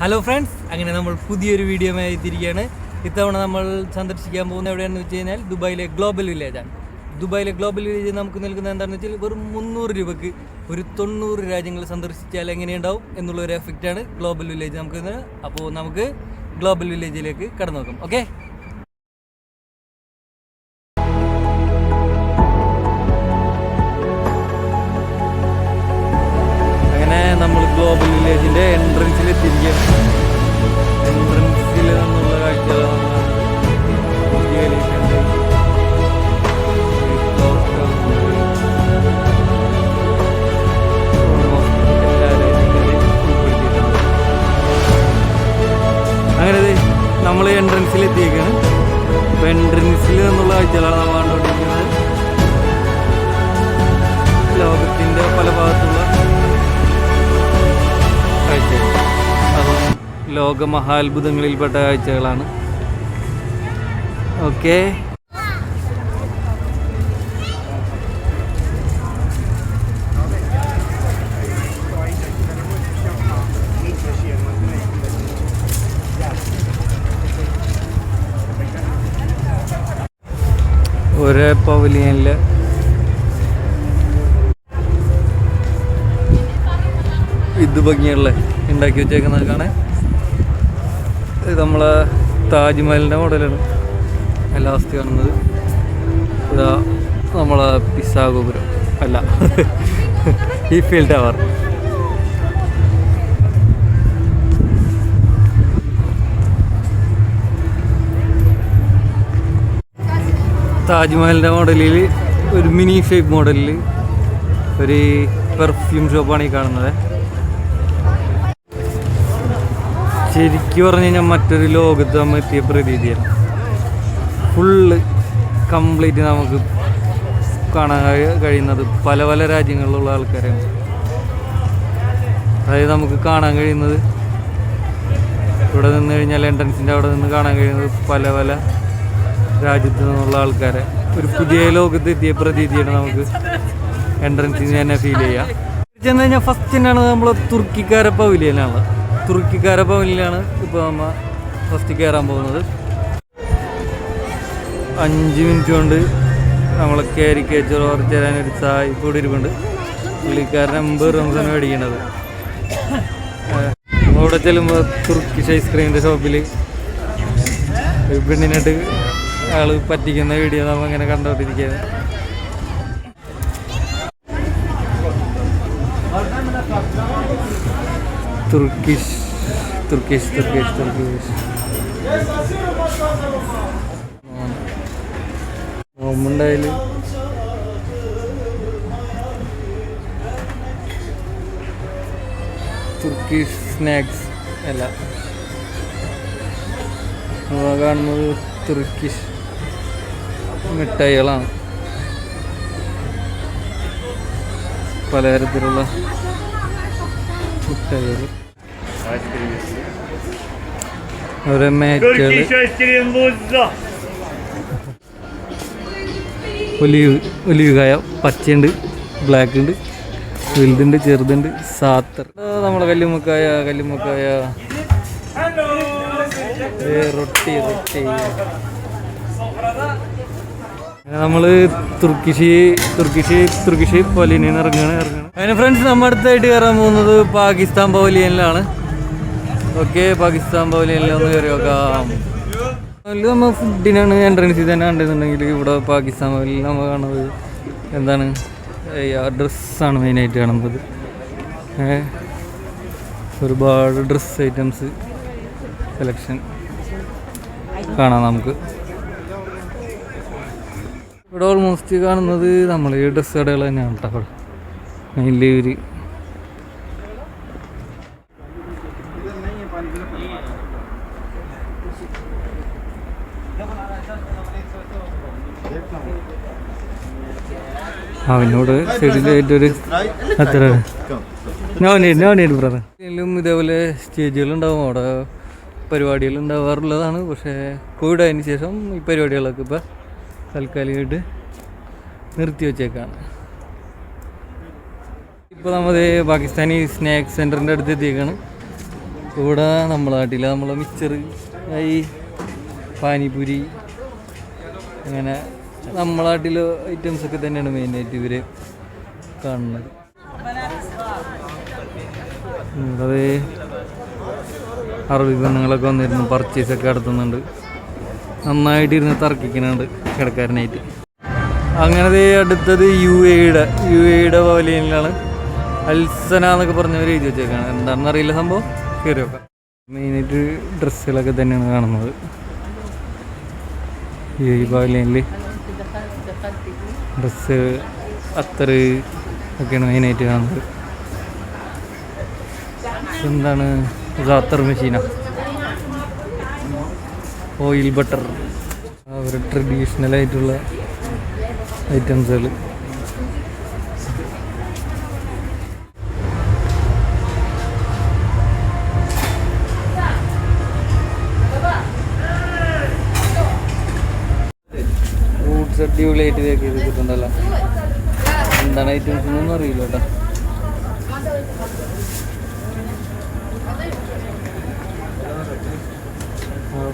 Hello friends, അങ്ങനെ നമ്മൾ പുതിയൊരു വീഡിയോയുമായി എത്തിയിരിക്കുകയാണ്. ഇത്തവണ നമ്മൾ സന്ദർശിക്കാൻ പോകുന്ന എവിടെയാണെന്ന് വെച്ച് കഴിഞ്ഞാൽ ദുബായിലെ ഗ്ലോബൽ വില്ലേജാണ്. ദുബായിലെ ഗ്ലോബൽ വില്ലേജ് നമുക്ക് നൽകുന്നത് എന്താണെന്ന് വെച്ചാൽ വെറും 300 രൂപയ്ക്ക് ഒരു 90 രാജ്യങ്ങൾ സന്ദർശിച്ചാൽ എങ്ങനെയുണ്ടാവും എന്നുള്ളൊരു എഫക്റ്റാണ് ഗ്ലോബൽ വില്ലേജ് നമുക്ക്. അപ്പോൾ നമുക്ക് ഗ്ലോബൽ വില്ലേജിലേക്ക് കടന്നു നോക്കാം. ഓക്കെ, നമ്മൾ ഗ്ലോബൽ വില്ലേജിൻ്റെ എൻട്രൻസിൽ എത്തിയിരിക്കുകയാണ്. എൻട്രൻസിൽ നിന്നുള്ള കാഴ്ചകളാണ്. അങ്ങനെ നമ്മൾ എൻട്രൻസിൽ എത്തിയിരിക്കുകയാണ്. അപ്പോൾ എൻട്രൻസിൽ നിന്നുള്ള കാഴ്ചകളാണ് നമ്മൾ കണ്ടുകൊണ്ടിരിക്കുന്നത്. ലോകത്തിൻ്റെ പല ഭാഗത്തുള്ള കാഴ്ചകൾ, അതും ലോക മഹാത്ഭുതങ്ങളിൽപ്പെട്ട കാഴ്ചകളാണ്. ഓക്കെ, ഒരേ പവലിയനിൽ ഇത് ഭംഗിയുള്ള ഉണ്ടാക്കി വെച്ചേക്കുന്നത് കാണാൻ. ഇത് നമ്മളെ താജ്മഹലിൻ്റെ മോഡലാണ് ലാസ്റ്റ് കാണുന്നത്. ഇതാ നമ്മളെ പിസാ ഗോപുരം അല്ല, ഈഫൽ ടവർ. താജ്മഹലിൻ്റെ മോഡലിൽ ഒരു മിനി ഷേപ്പ് മോഡലിൽ ഒരു പെർഫ്യൂം ഷോപ്പാണ് ഈ കാണുന്നത്. ശരിക്കും പറഞ്ഞു കഴിഞ്ഞാൽ മറ്റൊരു ലോകത്ത് നമ്മൾ എത്തിയ പ്രതീതിയാണ്. ഫുള്ള് കംപ്ലീറ്റ് നമുക്ക് കാണാൻ കഴിയുന്നത് പല പല രാജ്യങ്ങളിലുള്ള ആൾക്കാരാണ്. അതായത് നമുക്ക് കാണാൻ കഴിയുന്നത് ഇവിടെ നിന്ന് കഴിഞ്ഞാൽ എൻട്രൻസിൻ്റെ അവിടെ നിന്ന് കാണാൻ കഴിയുന്നത് പല പല രാജ്യത്തു നിന്നുള്ള ആൾക്കാരെ. ഒരു പുതിയ ലോകത്ത് എത്തിയ പ്രതീതിയാണ് നമുക്ക് എൻട്രൻസിൽ തന്നെ ഫീൽ ചെയ്യാം. ചെന്ന് കഴിഞ്ഞാൽ ഫസ്റ്റ് തന്നെയാണ് നമ്മൾ തുർക്കിക്കാരെ പവലിയനാണ്. തുർക്കിക്കാരെ പവലിയനാണ് ഇപ്പോൾ നമ്മൾ ഫസ്റ്റ് കയറാൻ പോകുന്നത്. 5 മിനിറ്റ് കൊണ്ട് നമ്മളെ കയറി കയച്ചോറ് കുറച്ച് തരാനൊരു സായി കൂടി ഇരിപ്പുണ്ട്. പുള്ളിക്കാരൻ 80 റംസാണ് മേടിക്കേണ്ടത്. അവിടെ ചെല്ലുമ്പോൾ തുർക്കിഷ് ഐസ്ക്രീമിൻ്റെ ഷോപ്പിൽ പെണ്ണിനായിട്ട് ആൾ പറ്റിക്കുന്ന വീഡിയോ നമ്മൾ അങ്ങനെ കണ്ടുകൊണ്ടിരിക്കുകയാണ്. തുർക്കിഷ് നോമ്പുണ്ടായാലും തുർക്കിഷ് സ്നാക്സ് അല്ല, കാണുന്നത് തുർക്കിഷ് മിഠായികളാണ്. പലതരത്തിലുള്ള മിഠായികൾ, ഓരോ മാറ്റുകൾ, ഒലിവ് കായ പച്ചയുണ്ട്, ബ്ലാക്ക് ഉണ്ട്, വലുതുണ്ട്, ചെറുതുണ്ട്, സാത്തർ. നമ്മളെ കല്ലുമ്മക്കായ റൊട്ടി. നമ്മൾ തുർക്കിഷ് പവലിയനിൽ നിന്ന് ഇറങ്ങുകയാണ്. അതിന് ഫ്രണ്ട്സ്, നമ്മൾ അടുത്തായിട്ട് കയറാൻ പോകുന്നത് പാകിസ്ഥാൻ പവലിയനിലാണ്. ഓക്കെ, പാകിസ്ഥാൻ പവലിയനിൽ ഒന്ന് കയറി നോക്കാം. അതിൽ നമ്മൾ ഫുഡിനാണ് എൻട്രൻസിൽ തന്നെ കണ്ടെന്നുണ്ടെങ്കിൽ ഇവിടെ പാകിസ്ഥാൻ പവലിയനിൽ നമ്മൾ കാണുന്നത് എന്താണ്, ഡ്രസ്സാണ് മെയിനായിട്ട് കാണുന്നത്. ഒരുപാട് ഡ്രസ്സ് ഐറ്റംസ് സെലക്ഷൻ കാണാം നമുക്ക്. ഇവിടെ ഓൾമോസ്റ്റ് കാണുന്നത് നമ്മൾ ഈ ഡ്രസ്സ് കടകൾ തന്നെയാണ് കേട്ടോ. അവിടെ മെയിൻലി ഒരു അവനോട് സൈഡിലായിട്ടൊരു അത്ര ബ്രദർ. എല്ലാം ഇതേപോലെ സ്റ്റേജുകളുണ്ടാവും, അവിടെ പരിപാടികൾ ഉണ്ടാവാറുള്ളതാണ്. പക്ഷേ കോവിഡ് ആയതിനു ശേഷം ഈ പരിപാടികളൊക്കെ ഇപ്പോൾ താൽക്കാലികമായിട്ട് നിർത്തി വച്ചേക്കാണ്. ഇപ്പോൾ നമ്മൾ പാകിസ്ഥാനി സ്നാക്സ് സെൻറ്ററിൻ്റെ അടുത്ത് എത്തിയേക്കാണ്. ഇവിടെ നമ്മളെ നാട്ടിൽ നമ്മളെ മിക്സർ ഈ പാനിപൂരി അങ്ങനെ നമ്മളെ നാട്ടിലെ ഐറ്റംസൊക്കെ തന്നെയാണ് മെയിനായിട്ട് ഇവർ കാണുന്നത്. അത് അറബി പെണ്ണുങ്ങളൊക്കെ വന്നിരുന്നു പർച്ചേസൊക്കെ നടത്തുന്നുണ്ട്. നന്നായിട്ടിരുന്ന് തർക്കിക്കുന്നുണ്ട് കിടക്കാരനായിട്ട്. അങ്ങനെ അടുത്തത് യു എയുടെ പവലിയനിലാണ്. അൽസന എന്നൊക്കെ പറഞ്ഞവർ എഴുതി വെച്ചേക്കാണ്. എന്താണെന്ന് അറിയില്ല സംഭവം. കയറി വെക്കാം. മെയിനായിട്ട് ഡ്രസ്സുകളൊക്കെ തന്നെയാണ് കാണുന്നത് ഈ പവലിയനിൽ. ഡ്രസ്സ് അത്തറ് ഒക്കെയാണ് മെയിനായിട്ട് കാണുന്നത്. എന്താണ് അത്തർ മെഷീനാ, ഓയിൽ ബട്ടർ, അവർ ട്രഡീഷണലായിട്ടുള്ള ഐറ്റംസുകൾ. ഫ്രൂട്ട്സ് അടിപൊളിയായിട്ട് ഇതൊക്കെ ചെയ്തിട്ടുണ്ടല്ലോ. എന്താണ് ഐറ്റംസ് എന്നൊന്നും അറിയില്ല കേട്ടോ.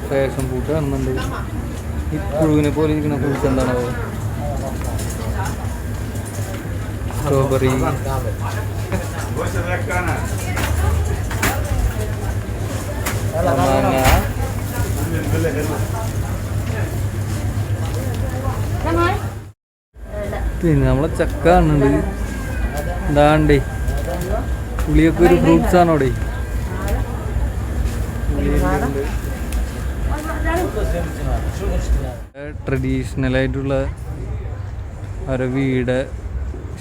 ഫാഷൻ ഫ്രൂട്ട് കാണുന്നുണ്ട്. ഈ പുഴുവിനെ പോലെ ഇരിക്കുന്ന ഫ്രൂട്ട്സ് എന്താണോ? സ്ട്രോബെറി, മാങ്ങ, പിന്നെ നമ്മളെ ചക്ക കാണുന്നുണ്ട്. എന്താണ്ടേ പുളിയൊക്കെ ഒരു ഫ്രൂട്ട്സ് ആണോടെ. ട്രഡീഷണലായിട്ടുള്ള ഒരു വീട്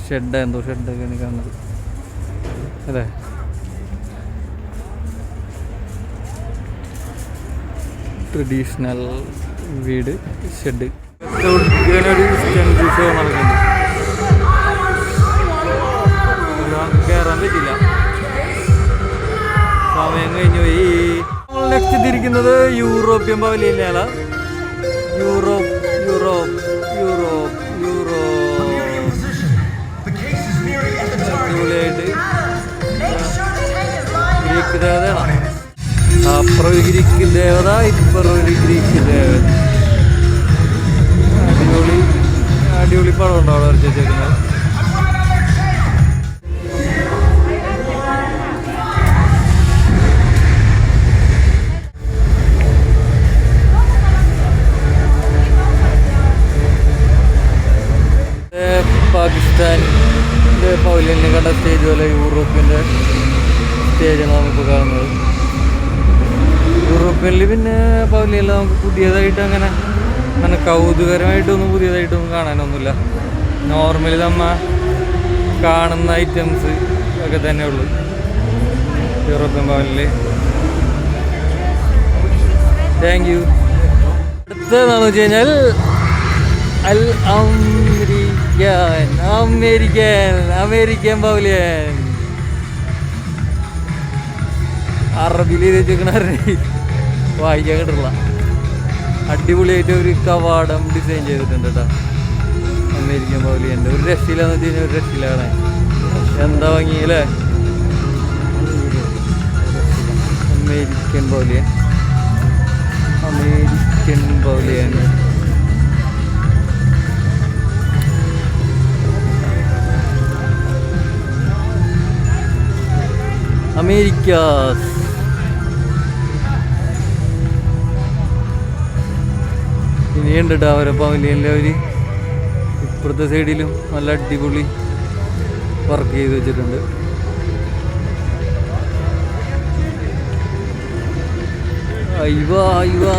ഷെഡ്, എന്തോ ഷെഡൊക്കെയാണ് കാണുന്നത് അല്ലേ. ട്രഡീഷണൽ വീട് ഷെഡ്. ഇതിനൊരു ഷോ നടക്കുന്നുണ്ട്. കയറാൻ പറ്റില്ല, സമയം കഴിഞ്ഞു പോയി. നെക്സ്റ്റ് തിരിക്കുന്നത് യൂറോപ്യൻ പവലിയനിലാണ്. യൂറോപ്പ് യൂറോപ്പ് യൂറോപ്പ് യൂറോപ്പ് അടിപൊളിയായിട്ട് ഗ്രീക്ക് ദേവതയാണ്. അപ്പുറം ഒരു ഗ്രീക്ക് ദേവത, ഇപ്പുറം ഒരു ഗ്രീക്ക് ദേവത. അടിപൊളി അടിപൊളി പടം ഉണ്ടോ അവിടെ വരച്ച് വെച്ചേക്കുന്നത്. പാകിസ്ഥാൻ്റെ പവലിയനിൽ കണ്ട സ്റ്റേജ് പോലെ യൂറോപ്പിൻ്റെ സ്റ്റേജാണ് നമുക്ക് കാണുന്നത്. യൂറോപ്യനിൽ പിന്നെ പവലിയനിൽ നമുക്ക് പുതിയതായിട്ട് അങ്ങനെ കൗതുകരമായിട്ടൊന്നും പുതിയതായിട്ടൊന്നും കാണാനൊന്നുമില്ല. നോർമലി നമ്മൾ കാണുന്ന ഐറ്റംസ് ഒക്കെ തന്നെ ഉള്ളൂ യൂറോപ്യൻ പവലിയനിൽ. Thank you. അടുത്തതെന്നാന്ന് വെച്ച് കഴിഞ്ഞാൽ അമേരിക്കൻ പവലിയൻ. അറബിയിൽ വെച്ചിരിക്കണേ വായിക്കാൻ കിട്ടില്ല. അടിപൊളിയായിട്ട് ഒരു കവാടം ഡിസൈൻ ചെയ്തിട്ടുണ്ട് കേട്ടോ അമേരിക്കൻ പവലിയൻ്റെ. ഒരു രക്ഷയിലാന്ന് വെച്ച് കഴിഞ്ഞാൽ ഒരു രക്ഷയിലാണ്. എന്താ ഭംഗിയല്ലേ American pavilion. American pavilion Americas. ഇനിയുണ്ട് കേട്ടോ അവരെ പവലിയനിലെ. അവർ ഇപ്പുറത്തെ സൈഡിലും നല്ല അടിപൊളി വർക്ക് ചെയ്ത് വെച്ചിട്ടുണ്ട്. അയ്യോ അയ്യോ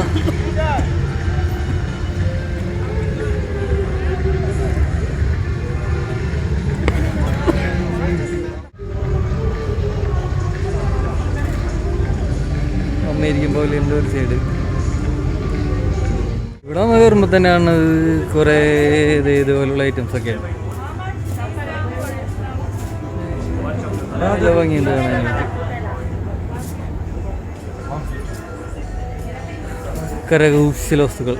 അമേരിക്കൻ പവലിയൻ്റെ ഒരു സൈഡ്. ഇവിടെ വന്ന് കയറുമ്പോൾ തന്നെയാണ് കുറേ ഇതുപോലുള്ള ഐറ്റംസൊക്കെയാണ്. നല്ല ഭംഗിയുണ്ട് കാണാനായിട്ട്. കരകൗശല വസ്തുക്കൾ,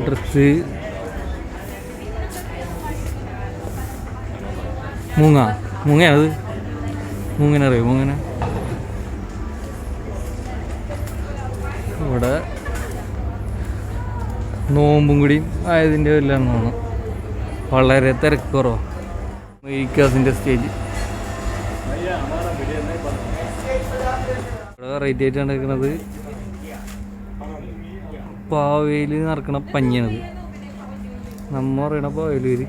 ഡ്രസ്സ്, മൂങ്ങയാണത്. മൂങ്ങനറിയോ? മൂങ്ങന നോമ്പും കൂടിയും ആയതിൻ്റെ എല്ലാം തോന്നുന്നു വളരെ തിരക്ക് കുറവാണ് ഈ കാസിൻ്റെ സ്റ്റേജ്. ഇവിടെ വെറൈറ്റി ആയിട്ട് നടക്കുന്നത് പാവയിൽ നടക്കണ പഞ്ഞിയാണിത്. നമ്മ പറയണ പാവയിൽ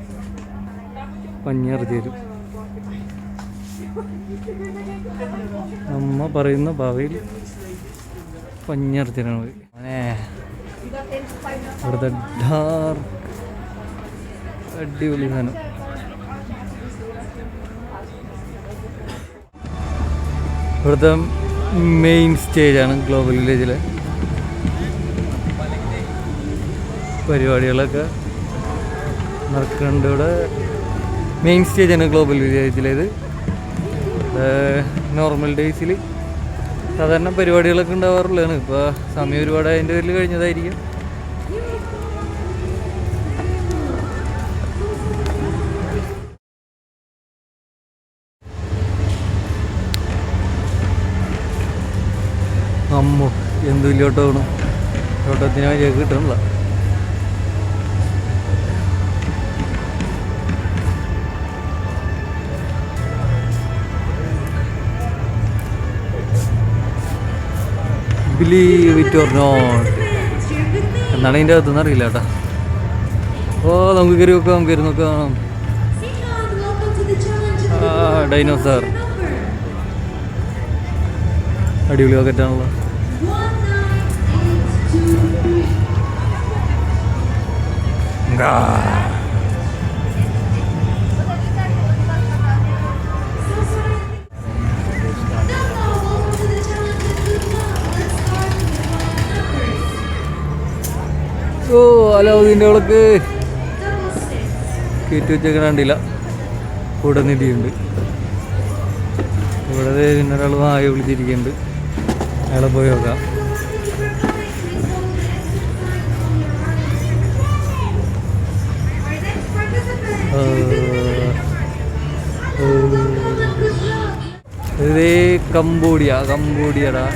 പഞ്ഞി ഇറച്ചി തരും. നമ്മ പറയുന്ന പാവയിൽ പഞ്ഞി ഇറച്ചി തരാണ്. ഇവിടുത്തെ ഡാർക്ക് അടിപൊളി സാധനം. ഇവിടുത്തെ മെയിൻ സ്റ്റേജാണ് ഗ്ലോബൽ വില്ലേജിലെ പരിപാടികളൊക്കെ നടക്കുന്നുണ്ട്. ഇവിടെ മെയിൻ സ്റ്റേജാണ് ഗ്ലോബൽ വില്ലേജിലേത്. നോർമൽ ഡേയ്സിൽ സാധാരണ പരിപാടികളൊക്കെ ഉണ്ടാവാറുള്ളതാണ്. ഇപ്പോൾ സമയം ഒരുപാട് അതിൻ്റെ പേരിൽ കഴിഞ്ഞതായിരിക്കും. അമ്മോ എന്ത് വലിയ ഓട്ടോ വേണം. ഓട്ടത്തിന് വഴിയൊക്കെ കിട്ടണില്ല. ബിലീവ് ഇറ്റ് ഓർ നോട്ട് എന്നാണ് ഇതിൻ്റെ അകത്തുനിന്ന് അറിയില്ല കേട്ടോ. ഓ നമുക്ക് കയറി നോക്കാം, കയറി നോക്കാം. ഡൈനോസർ അടിപൊളി റോക്കറ്റാണല്ലോ. ഓ അലാവുദ്ദീൻ്റെ അവൾക്ക് കയറ്റി വെച്ചൊക്കെ കണ്ടില്ല. കൂടെ നിധിയുണ്ട്. ഇവിടെ ഒരാൾ വായ വിളിച്ചിരിക്കുന്നുണ്ട്. അയാളെ പോയി നോക്കാം. ഇത് കംബോഡിയടാ.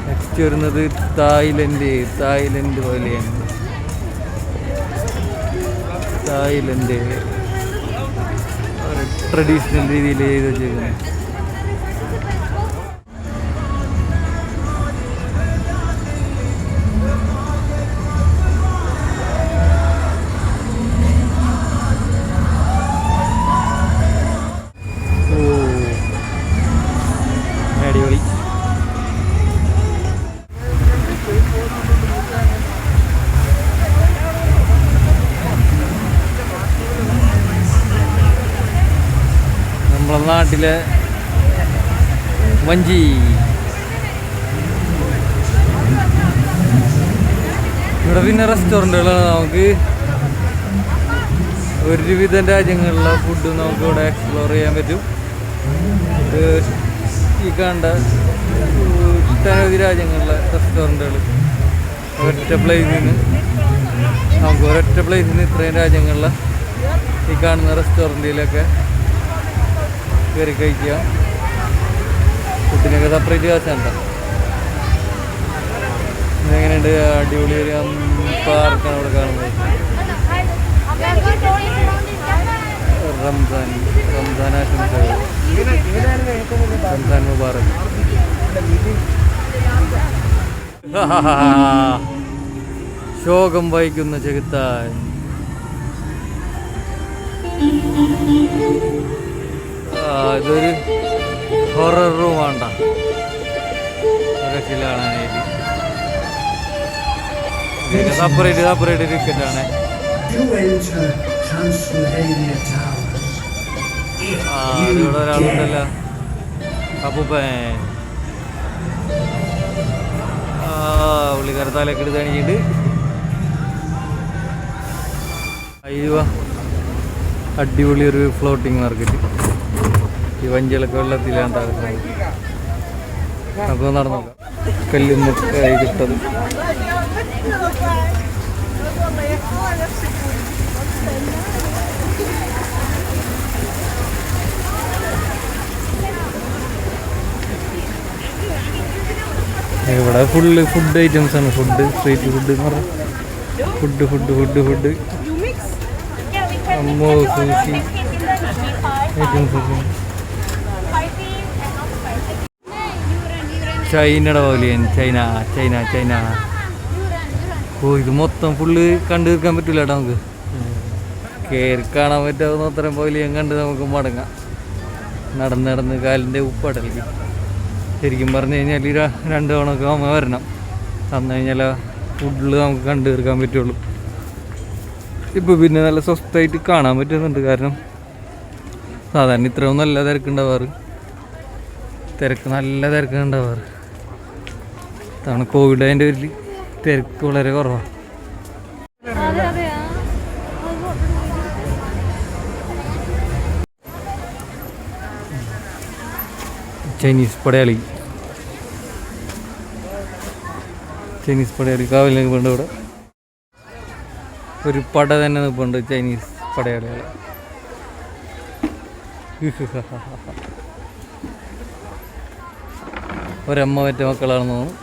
നെക്സ്റ്റ് വരുന്നത് തായ്ലൻഡ് പോലെയാണ്. തായ്ലൻഡ് ട്രഡീഷണൽ രീതിയിൽ ചെയ്ത് വെച്ചേക്കുന്നത്. അടിപൊളി. നമ്മളെ നാട്ടിലെ വഞ്ചി. ഇവിടെ പിന്നെ റെസ്റ്റോറൻറ്റുകളാണ്. നമുക്ക് ഒരുവിധം രാജ്യങ്ങളിലെ ഫുഡ് നമുക്ക് ഇവിടെ എക്സ്പ്ലോർ ചെയ്യാൻ പറ്റും. ഈ കണ്ട ഒട്ടനവധി രാജ്യങ്ങളിലെ റെസ്റ്റോറൻറ്റുകൾ ഒരൊറ്റ പ്ലേസിൽ നിന്ന് ഇത്രയും രാജ്യങ്ങളിലെ ഈ കാണുന്ന റെസ്റ്റോറൻറ്റിലൊക്കെ കയറി കഴിക്കുക. ഫുഡിനൊക്കെ സെപ്പറേറ്റ് കാശാണ്. ഇതെങ്ങനെയുണ്ട്? അടിപൊളി ഒരു പാർക്കാണ് ഇവിടെ കാണുന്നത്. റംസാൻ ആശംസകൾ. റംസാൻ മുബാറക്. ശോകം വഹിക്കുന്ന ചെകുത്താൻ. ഇതൊരു ഹൊറർ റൂമാണ്ട കാണാനായിട്ട്. സെപ്പറേറ്റ് ടിക്കറ്റാണ്. ഇവിടെ ഒരാളുണ്ടല്ലോ അപ്പൂപ്പൻ. പുള്ളിക്കാരത്താലൊക്കെ എടുത്ത് കാണിച്ചിട്ട് അയ്യോ അടിപൊളി ഒരു ഫ്ലോട്ടിങ് മാർക്കറ്റ്. ഈ വഞ്ചികളൊക്കെ വെള്ളത്തിലാണ് താഴ്ന്നത്. നമുക്ക് നടന്നു നോക്കാം. കല്ലുമ്മക്കായി കിട്ടത്. ഇവിടെ ഫുള്ള് ഫുഡ് ഐറ്റംസ് ആണ്. ഫുഡ്, സ്ട്രീറ്റ് ഫുഡ് എന്ന് പറഞ്ഞാൽ ഫുഡ് ഫുഡ് ഫുഡ് ഫുഡ് അമ്മോ സൂഷി ഐറ്റംസ് ഒക്കെ. ചൈനയുടെ പവലിയൻ, ചൈന ചൈന ചൈന. ഓ ഇത് മൊത്തം ഫുള്ള് കണ്ടു തീർക്കാൻ പറ്റില്ല കേട്ടോ നമുക്ക്. കയറി കാണാൻ പറ്റാവുന്ന അത്രയും പവലിയൻ കണ്ട് നമുക്ക് മടങ്ങാം. നടന്ന് നടന്ന് കാലിൻ്റെ ഉപ്പടലേക്ക്. ശരിക്കും പറഞ്ഞു കഴിഞ്ഞാൽ 2 തവണയൊക്കെ അമ്മ വരണം. തന്നു കഴിഞ്ഞാൽ ഫുഡിൽ നമുക്ക് കണ്ടു തീർക്കാൻ പറ്റുള്ളൂ. ഇപ്പോൾ പിന്നെ നല്ല സ്വസ്ഥമായിട്ട് കാണാൻ പറ്റുന്നുണ്ട്. കാരണം സാധാരണ ഇത്രയും നല്ല തിരക്കുണ്ടാവാറ്, നല്ല തിരക്കുണ്ടാവാറ്. തവണ കോവിഡ് അതിൻ്റെ പേരിൽ തിരക്ക് വളരെ കുറവാണ്. ചൈനീസ് പടയാളി കാവൽ നിൽപ്പുണ്ട്. ഇവിടെ ഒരു പട തന്നെ നിൽപ്പുണ്ട്, ചൈനീസ് പടയാളികൾ. ഒരമ്മ മറ്റ മക്കളാണെന്ന് തോന്നുന്നു.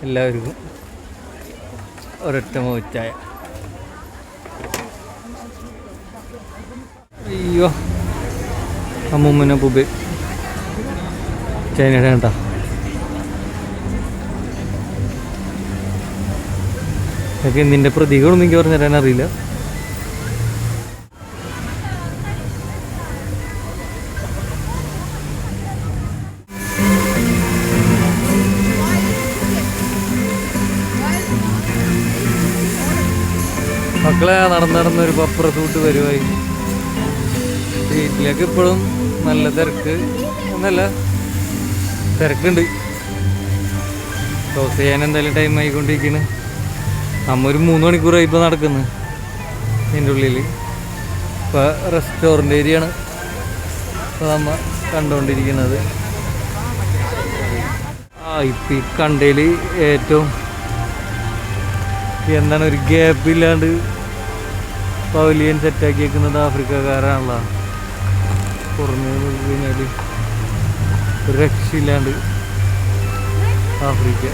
എല്ലാവർക്കും ഒരൊറ്റ മോച്ചായ. അയ്യോ അമ്മൂമ്മനെ പുബ് ചൈനയുടെ കേട്ടോ. ഇതൊക്കെ എന്തിൻ്റെ പ്രതീകങ്ങളൊന്നും എനിക്ക് പറഞ്ഞു തരാൻ അറിയില്ല. മക്കളെ നടന്നൊരു പപ്പുറത്തൂട്ട് വരുവായി. വീട്ടിലേക്ക് ഇപ്പോഴും നല്ല തിരക്ക് ഒന്നല്ല, തിരക്കുണ്ട്. ക്ലോസ് ചെയ്യാൻ എന്തായാലും ടൈം ആയിക്കൊണ്ടിരിക്കുന്നു. നമ്മ ഒരു 3 മണിക്കൂറായി ഇപ്പോൾ നടക്കുന്നത് ഇതിൻ്റെ ഉള്ളിൽ. ഇപ്പോൾ റെസ്റ്റോറൻ്റ് ഏരിയയാണ് ഇപ്പോൾ നമ്മൾ കണ്ടുകൊണ്ടിരിക്കുന്നത്. ഇപ്പം ഈ കണ്ടതിൽ ഏറ്റവും എന്താണ് ഒരു ഗ്യാപ്പില്ലാണ്ട് പവലിയൻ സെറ്റാക്കി വെക്കുന്നത് ആഫ്രിക്കക്കാരാണല്ലോ. കുറഞ്ഞു നോക്കി കഴിഞ്ഞാൽ ഒരു രക്ഷയില്ലാണ്ട് ആഫ്രിക്ക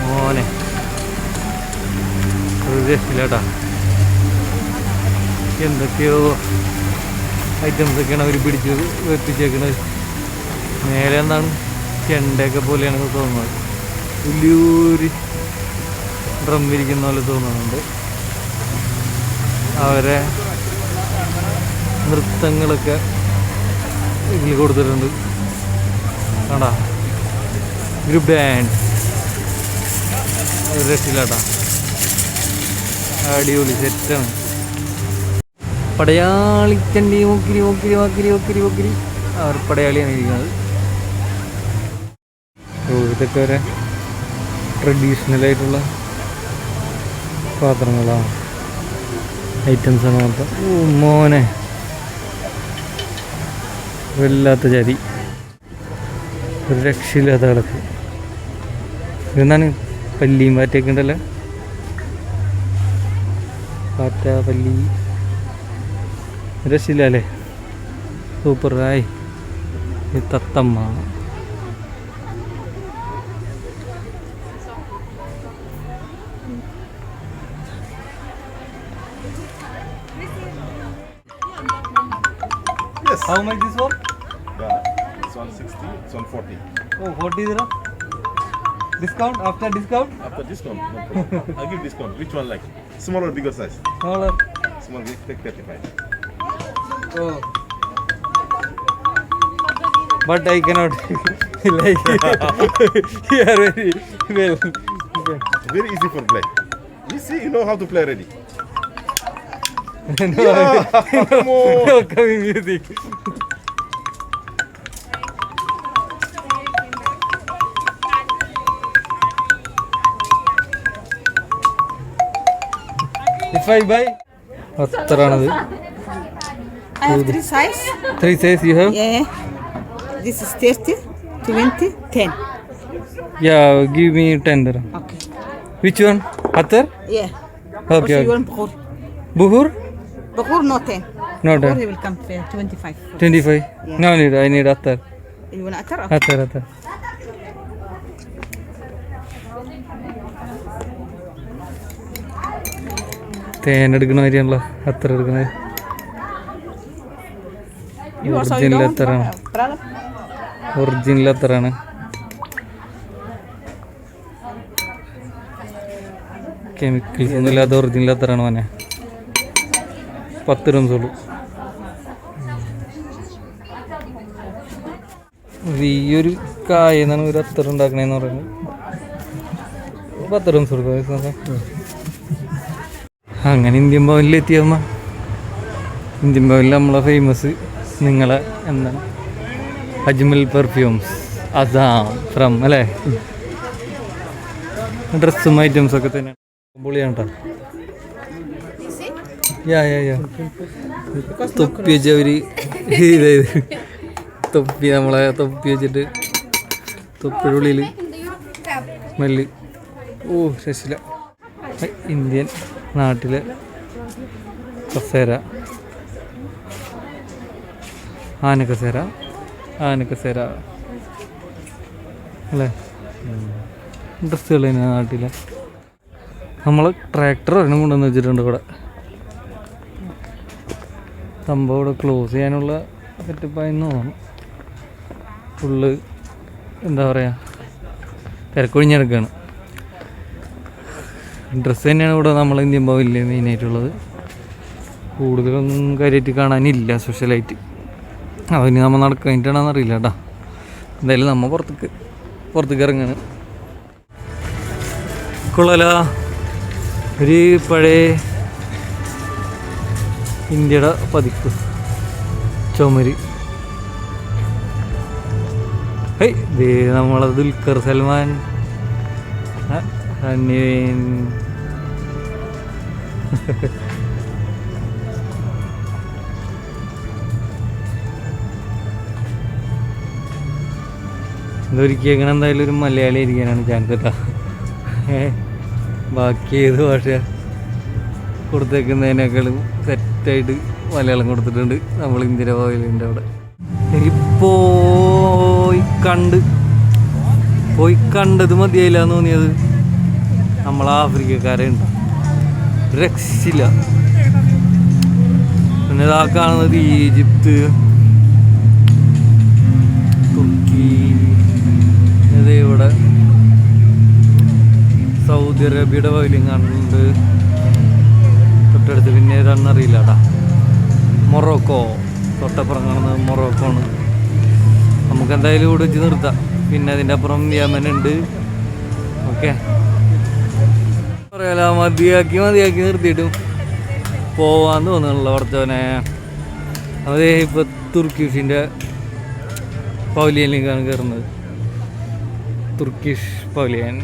മോനെ ഒരു രക്ഷയില്ലാട്ടാ. എന്തൊക്കെയോ ഐറ്റംസൊക്കെയാണ് അവർ പിടിച്ച് വെപ്പിച്ചേക്കുന്നത്. നേരെ എന്താണ് ചെണ്ടയൊക്കെ പോലെയാണ് തോന്നുന്നത്. വലിയൊരു ഡ്രം ഇരിക്കുന്ന പോലെ തോന്നുന്നുണ്ട്. അവരെ നൃത്തങ്ങളൊക്കെ ഇതിൽ കൊടുത്തിട്ടുണ്ട്. കണ്ടാ ഗ്രൂപ്പ് ഡാൻസ് രക്ഷയില്ലാട്ടാ. അടിപൊളി സെറ്റാണ്. പടയാളിച്ചണ്ടി ഒക്കിരി അവർ പടയാളിയാണ് ഇരിക്കുന്നത്. ഇതൊക്കെ ഒരു ട്രഡീഷണലായിട്ടുള്ള പാത്രങ്ങളാണ്, ഐറ്റംസാണ് മൊത്തം. മോനെ വല്ലാത്ത ജാതി, ഒരു രക്ഷയില്ലാത്ത കിടക്ക്. ഇതെന്താണ് പല്ലിയും പാറ്റയൊക്കെ ഉണ്ടല്ലോ. പാറ്റ പല്ലി രക്ഷയില്ല അല്ലേ. സൂപ്പറായി. ഈ തത്തമ്മ How much this one? Yeah, it's 160, it's 140. Oh, 40 dirham. Discount after discount? After discount, no problem. I'll give discount. Which one like? Small or bigger size? Smaller. Small, take 35. Oh. But I cannot like it. You are very well. Very easy for play. You see, you know how to play already. No, Come on. no coming music. If I buy, അത്രാണത്. I have 3 size. 3 size you have? Yeah. This is 30, 20, 10. Yeah, give me 10 dirham. Okay. Which one? Atar? Yeah. Okay. Also you want Bakhur? Buhur? Bakhur no 10. Not Or he will come for 25. 25. No need. I need attar. You want atar? Attar. തേൻ എടുക്കണ മാതിരിയാണല്ലോ അത്തർ എടുക്കണത്. Original അത്തറാണ്. Original അത്തറാണ്. Chemicals ഒന്നും ഇല്ലാത്ത original അത്തറാണ് മോനെ. 10 rums ഉള്ളൂ. ഈ ഒരു കായെന്നാണ് ഒരു അത്തർ ഉണ്ടാക്കണേന്ന് പറയുന്നത്. 10 റംസ് കൊടുക്കും. അങ്ങനെ ഇന്ത്യൻ ഭവനിലെത്തിയമ്മ. ഇന്ത്യൻ ഭവനിൽ നമ്മളെ ഫേമസ് നിങ്ങളെ എന്താണ് അജ്മൽ പെർഫ്യൂംസ് അസാം ഫ്രം അല്ലേ. ഡ്രസ്സും ഐറ്റംസൊക്കെ തന്നെയാണ്. പൊളിയാണ് കേട്ടോ. തൊപ്പി വെച്ച ഒരു ഇതായത് തൊപ്പി നമ്മളെ തൊപ്പി വെച്ചിട്ട് തൊപ്പിയുടെ ഉള്ളിൽ സ്മെല്ല്. ഓ ശശില. ഇന്ത്യൻ നാട്ടിലെ കസേര, ആനക്കസേര അല്ലേ. ഡ്രസ്സുകൾ തന്നെയാണ് നാട്ടിലെ. നമ്മൾ ട്രാക്ടർ ഒരെണ്ണം കൊണ്ടുവന്ന് വെച്ചിട്ടുണ്ട് ഇവിടെ. സംഭവം ഇവിടെ ക്ലോസ് ചെയ്യാനുള്ള സെറ്റപ്പായെന്ന് തോന്നുന്നു. ഫുള്ള് എന്താ പറയുക തിരക്കൊഴിഞ്ഞെടുക്കുകയാണ്. ഡ്രസ്സ് തന്നെയാണ് ഇവിടെ നമ്മൾ ഇന്ത്യൻ ഭവനിൽ മെയിനായിട്ടുള്ളത്. കൂടുതലൊന്നും കാര്യമായിട്ട് കാണാനില്ല സ്പെഷ്യലായിട്ട്. അതിന് നമ്മൾ നടക്കാനായിട്ടാണെന്ന് അറിയില്ല കേട്ടോ. എന്തായാലും നമ്മൾ പുറത്തേക്ക് ഇറങ്ങാണ്. കൊള്ളാലോ. ഒരു പഴയ ഇന്ത്യയുടെ പതിപ്പ് ചുമര്. ദേ നമ്മളെ ദുൽഖർ സൽമാൻ, ഹനീൻ, ഇതൊരിക്കൽ എങ്ങനെ എന്തായാലും ഒരു മലയാളി ഇരിക്കാനാണ് ചാൻസ് കേട്ടോ. ബാക്കി ഏത് ഭാഷ കൊടുത്തേക്കുന്നതിനേക്കാളും സെറ്റായിട്ട് മലയാളം കൊടുത്തിട്ടുണ്ട് നമ്മൾ ഇന്ത്യൻ ഭവനിൻ്റെ അവിടെ. എനിക്ക് പോയി കണ്ടത് മതിയായില്ല എന്ന് തോന്നിയത് നമ്മൾ ആഫ്രിക്കക്കാരെ ഉണ്ട്. രക്ഷയില്ല. പിന്നെ ഇതാ കാണുന്നത് ഈജിപ്ത്, തുർക്കി, ഇവിടെ സൗദി അറേബ്യയുടെ പവലിയും കാണുന്നുണ്ട് തൊട്ടടുത്ത്. പിന്നെ ഏതാണെന്നറിയില്ല കേട്ടാ. മൊറോക്കോ തൊട്ടപ്പുറം കാണുന്നത് മൊറോക്കോ ആണ്. നമുക്ക് എന്തായാലും ഇവിടെ വെച്ച് നിർത്താം. പിന്നെ അതിൻ്റെ അപ്പുറം യമനുണ്ട്. ഓക്കെ പറയാലോ. മതിയാക്കി നിർത്തിയിട്ടും പോവാന്ന് തോന്നുന്നുള്ള കുറച്ചവനെ. അതേ ഇപ്പോൾ തുർക്കിഷിൻ്റെ പവലിയനിലേക്കാണ് കയറുന്നത്. Turkish pavilion.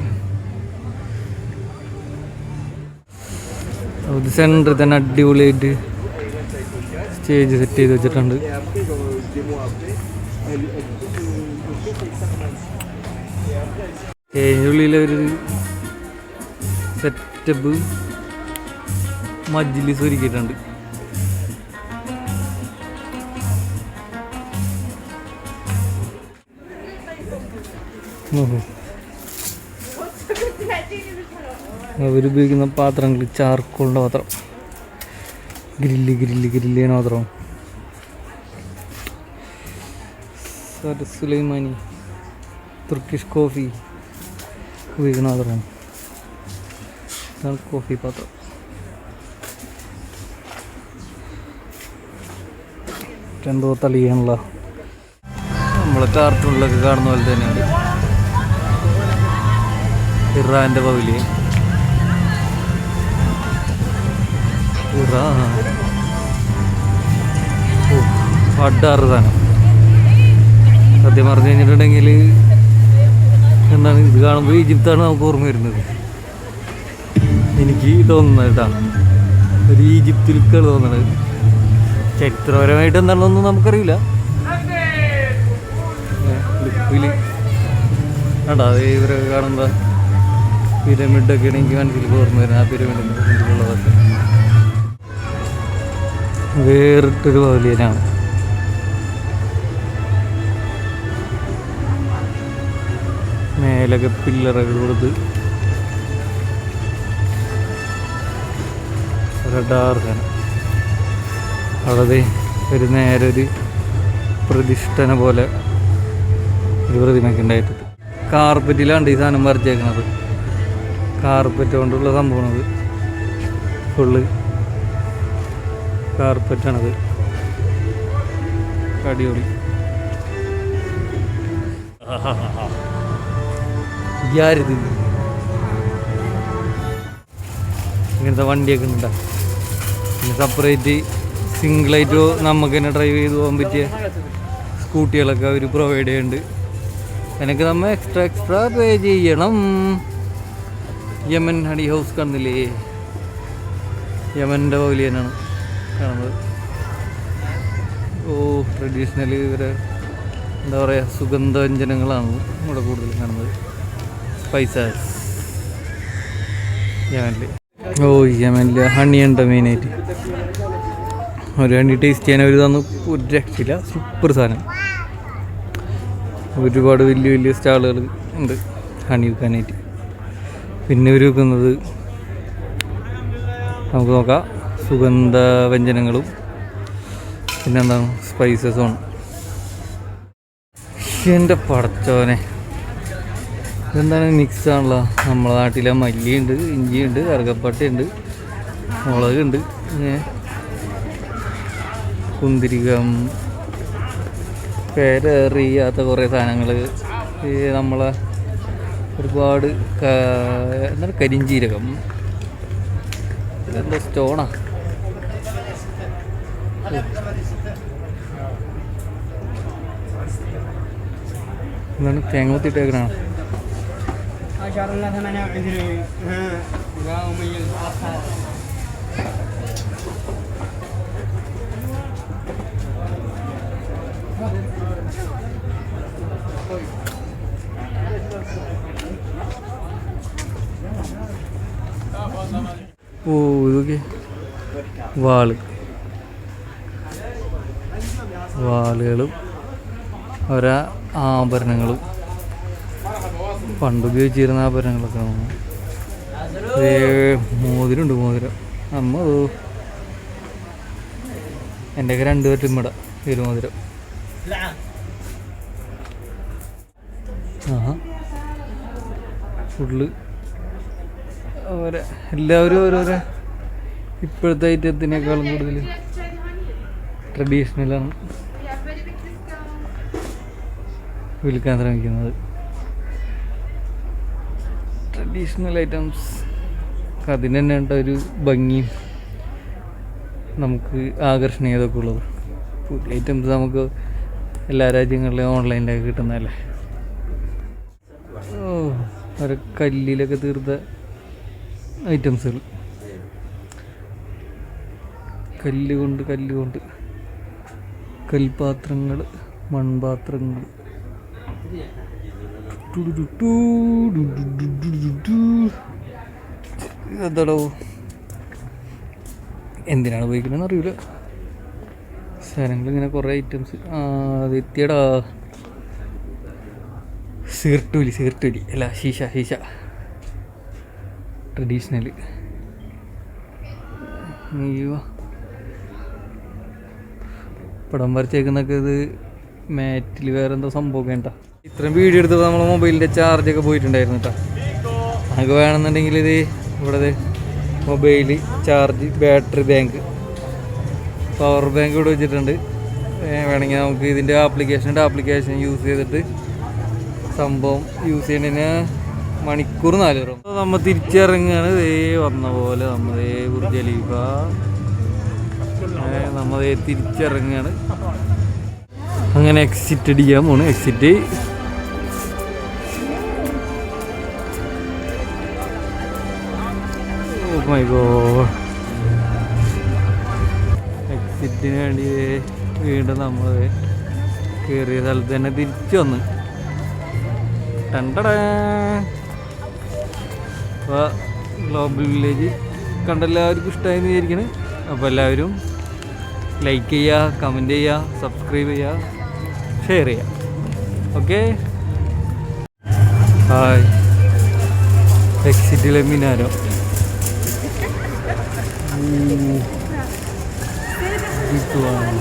അത് സെൻറ്ററിൽ തന്നെ അടിപൊളിയായിട്ട് സ്റ്റേജ് സെറ്റ് ചെയ്ത് വെച്ചിട്ടുണ്ട്. സ്റ്റേജിൻ്റെ ഉള്ളിലൊരു സെറ്റപ്പ് മജ്ലിസ് ഒരുക്കിയിട്ടുണ്ട്. അവരുപയോഗിക്കുന്ന പാത്രങ്ങൾ ചാർക്കോളിൻ്റെ പാത്രം, ഗ്രില്ല് ചെയ്യുന്ന പാത്രം. സുലൈമാനി തുർക്കിഷ് കോഫി ഉപയോഗിക്കുന്ന പാത്രമാണ്. ഇതാണ് കോഫി പാത്രം. എന്തോ തളിയാണല്ലോ. നമ്മളെ കാർട്ടൂണിലൊക്കെ കാണുന്ന പോലെ തന്നെയാണ് ഇറാൻ്റെ പവലിയൻ. അഡാറ് സാധനം. സത്യം പറഞ്ഞു കഴിഞ്ഞിട്ടുണ്ടെങ്കിൽ എന്താണ് ഇത് കാണുമ്പോൾ ഈജിപ്താണ് നമുക്ക് ഓർമ്മ വരുന്നത്. എനിക്ക് തോന്നുന്നത് കേട്ടോ, ഒരു ഈജിപ്തിലേക്കാണ് തോന്നുന്നത്. ചരിത്രപരമായിട്ട് എന്താണെന്നൊന്നും നമുക്കറിയില്ല. ലിപ്പിൽ കേട്ടോ അത് ഇവരൊക്കെ കാണുമ്പോൾ പിരമിഡൊക്കെയാണ് എനിക്ക് മനസ്സിലേക്ക് ഓർമ്മ വരുന്നത്. ആ പിരമിഡിൻ്റെ ഉള്ളതൊക്കെ വേറിട്ടൊരു പവലിയനാണ്. മേലൊക്കെ പില്ലറുകൾ കൊടുത്ത് ഡാർക്കാണ്. അവിടെ ഒരു നേരെ ഒരു പ്രതിഷ്ഠന പോലെ ഒരു പ്രതിമയൊക്കെ ഉണ്ടായിട്ടുണ്ട്. കാർപ്പറ്റിലാണ് ഈ സാധനം വരച്ചേക്കണത്. കാർപ്പറ്റ് കൊണ്ടുള്ള സംഭവമാണത്. ഫുള്ള് കാർപ്പറ്റാണത്. അടിപൊളി. യാരിത് ഇങ്ങനത്തെ വണ്ടിയൊക്കെ ഉണ്ടാ. പിന്നെ സെപ്പറേറ്റ് സിംഗിളായിട്ട് നമുക്ക് തന്നെ ഡ്രൈവ് ചെയ്ത് പോകാൻ പറ്റിയ സ്കൂട്ടികളൊക്കെ അവർ പ്രൊവൈഡ് ചെയ്യുന്നുണ്ട്. അതിനൊക്കെ നമ്മൾ എക്സ്ട്രാ പേ ചെയ്യണം. യമൻ ഹണി ഹൗസ് കാണുന്നില്ലേ? യമൻ്റെ പവലിയനാണ് കാണുന്നത്. ഓ ട്രഡീഷണൽ ഇവരെ എന്താ പറയുക സുഗന്ധവ്യഞ്ജനങ്ങളാണ് ഇവിടെ കൂടുതൽ കാണുന്നത്. സ്പൈസസ് യമനിൽ. ഓ യമനിൽ ഹണിയുണ്ട് മെയിനായിട്ട്. ഒരു ഹണി ടേസ്റ്റ് ചെയ്യാൻ അവർ തന്നു. ഒരു രക്ഷയില്ല, സൂപ്പർ സാധനം. ഒരുപാട് വലിയ വലിയ സ്റ്റാളുകൾ ഉണ്ട് ഹണി വിൽക്കാനായിട്ട്. പിന്നെ ഇവർ വിൽക്കുന്നത് നമുക്ക് നോക്കാം സുഗന്ധവ്യഞ്ജനങ്ങളും പിന്നെന്താണ് സ്പൈസസുമാണ്. എൻ്റെ പടച്ചോനെ ഇതെന്താണ് മിക്സ് ആണല്ലോ. നമ്മളെ നാട്ടിലെ മല്ലിയുണ്ട്, ഇഞ്ചിയുണ്ട്, കറുകപ്പട്ടയുണ്ട്, മുളകുണ്ട്, കുന്തിരികം, പേരറിയാത്ത കുറേ സാധനങ്ങൾ. നമ്മളെ ഒരുപാട് എന്താണ് കരിഞ്ചീരകം, ഇതെന്താ സ്റ്റോണാ? എന്താണ് തേങ്ങ കുത്തിയിട്ടേക്കണ? ഓ ഇതൊക്കെ വാളുകളും ഓരോ ആഭരണങ്ങളും പണ്ട് ഉപയോഗിച്ചിരുന്ന ആഭരണങ്ങളൊക്കെ. മോതിരമുണ്ട്, മോതിരം. അമ്മ എൻ്റെയൊക്കെ 2 പറ്റും ഇവിടെ ഒരു മോതിരം. ഫുള്ള് എല്ലാവരും ഓരോരോ ഇപ്പോഴത്തെ ഐറ്റത്തിനേക്കാളും കൂടുതൽ ട്രഡീഷണലാണ് വിൽക്കാൻ ശ്രമിക്കുന്നത്. ട്രഡീഷണൽ ഐറ്റംസ് അതിന് തന്നെ ഉണ്ട് ഒരു ഭംഗിയും നമുക്ക് ആകർഷണീയതൊക്കെ ഉള്ളത്. പുതിയ ഐറ്റംസ് നമുക്ക് എല്ലാ രാജ്യങ്ങളിലും ഓൺലൈനിലൊക്കെ കിട്ടുന്നതല്ലേ. ഓ ഒരു കല്ലിലൊക്കെ തീർത്ത ഐറ്റംസുകൾ, കല്ലുകൊണ്ട് കൽപാത്രങ്ങൾ, മൺപാത്രങ്ങൾ. എന്താടോ എന്തിനാണ് ഉപയോഗിക്കണമെന്ന് അറിയില്ല. സാധനങ്ങൾ ഇങ്ങനെ കുറേ ഐറ്റംസ്. അത് എത്തിയടാ സീർട്ടൂലി അല്ല ശീശ ട്രഡീഷണൽ. പടം വരച്ചേക്കുന്നൊക്കെ ഇത് മാറ്റിൽ വേറെ എന്തോ സംഭവം വേണ്ട. ഇത്രയും വീഡിയോ എടുത്തപ്പോൾ നമ്മളെ മൊബൈലിൻ്റെ ചാർജൊക്കെ പോയിട്ടുണ്ടായിരുന്നു കേട്ടോ. നമുക്ക് വേണമെന്നുണ്ടെങ്കിൽ ഇത് ഇവിടെ mobile charge, battery bank, power bank ഇവിടെ വെച്ചിട്ടുണ്ട്. വേണമെങ്കിൽ നമുക്ക് ഇതിൻ്റെ ആപ്ലിക്കേഷൻ യൂസ് ചെയ്തിട്ട് സംഭവം യൂസ് ചെയ്യുന്നതിന് മണിക്കൂർ 4 രൂപ. നമ്മൾ തിരിച്ചിറങ്ങുകയാണ്. വന്ന പോലെ നമ്മൾ ബുർജ് ഖലീഫ നമ്മൾ തിരിച്ചിറങ്ങുകയാണ്. അങ്ങനെ എക്സിറ്റ് അടിക്കാൻ പോണ്. എക്സിറ്റ് എക്സിറ്റിന് വേണ്ടി വീണ്ടും നമ്മൾ കയറിയ സ്ഥലത്ത് തന്നെ തിരിച്ചു വന്ന് അപ്പോൾ ഗ്ലോബൽ വില്ലേജ് കണ്ടെല്ലാവർക്കും ഇഷ്ടമായെന്ന് വിചാരിക്കണ്. അപ്പോൾ എല്ലാവരും ലൈക്ക് ചെയ്യുക, കമൻറ്റ് ചെയ്യുക, സബ്സ്ക്രൈബ് ചെയ്യുക, ഷെയർ ചെയ്യുക. Okay, hi. എക്സിറ്റിലെ മിനാരോ. ഇതുവാണ്